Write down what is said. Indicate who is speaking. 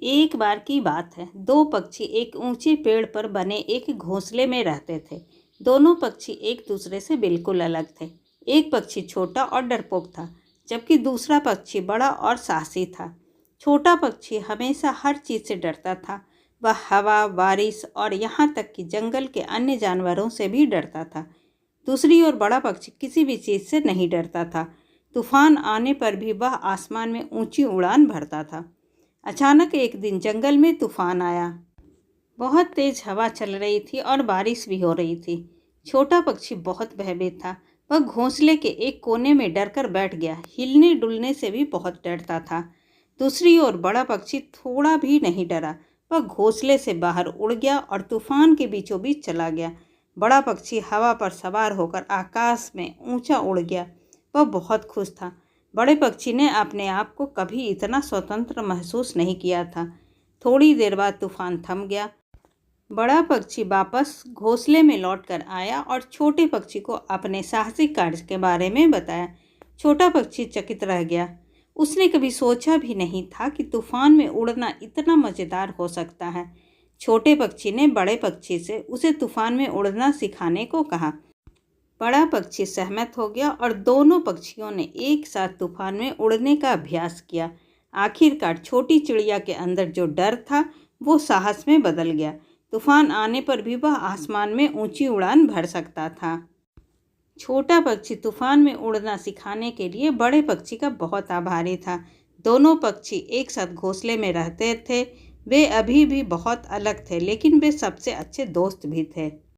Speaker 1: एक बार की बात है। दो पक्षी एक ऊंचे पेड़ पर बने एक घोंसले में रहते थे। दोनों पक्षी एक दूसरे से बिल्कुल अलग थे। एक पक्षी छोटा और डरपोक था, जबकि दूसरा पक्षी बड़ा और साहसी था। छोटा पक्षी हमेशा हर चीज़ से डरता था। वह हवा, बारिश और यहाँ तक कि जंगल के अन्य जानवरों से भी डरता था। दूसरी ओर बड़ा पक्षी किसी भी चीज़ से नहीं डरता था। तूफान आने पर भी वह आसमान में ऊंची उड़ान भरता था। अचानक एक दिन जंगल में तूफान आया। बहुत तेज हवा चल रही थी और बारिश भी हो रही थी। छोटा पक्षी बहुत भयभीत था। वह घोंसले के एक कोने में डरकर बैठ गया। हिलने डुलने से भी बहुत डरता था। दूसरी ओर बड़ा पक्षी थोड़ा भी नहीं डरा। वह घोंसले से बाहर उड़ गया और तूफान के बीचों बीच चला गया। बड़ा पक्षी हवा पर सवार होकर आकाश में ऊंचा उड़ गया। वह बहुत खुश था। बड़े पक्षी ने अपने आप को कभी इतना स्वतंत्र महसूस नहीं किया था। थोड़ी देर बाद तूफान थम गया। बड़ा पक्षी वापस घोंसले में लौटकर आया और छोटे पक्षी को अपने साहसिक कार्य के बारे में बताया। छोटा पक्षी चकित रह गया। उसने कभी सोचा भी नहीं था कि तूफान में उड़ना इतना मज़ेदार हो सकता है। छोटे पक्षी ने बड़े पक्षी से उसे तूफान में उड़ना सिखाने को कहा। बड़ा पक्षी सहमत हो गया और दोनों पक्षियों ने एक साथ तूफान में उड़ने का अभ्यास किया। आखिरकार छोटी चिड़िया के अंदर जो डर था वो साहस में बदल गया। तूफान आने पर भी वह आसमान में ऊंची उड़ान भर सकता था। छोटा पक्षी तूफान में उड़ना सिखाने के लिए बड़े पक्षी का बहुत आभारी था। दोनों पक्षी एक साथ घोंसले में रहते थे। वे अभी भी बहुत अलग थे, लेकिन वे सबसे अच्छे दोस्त भी थे।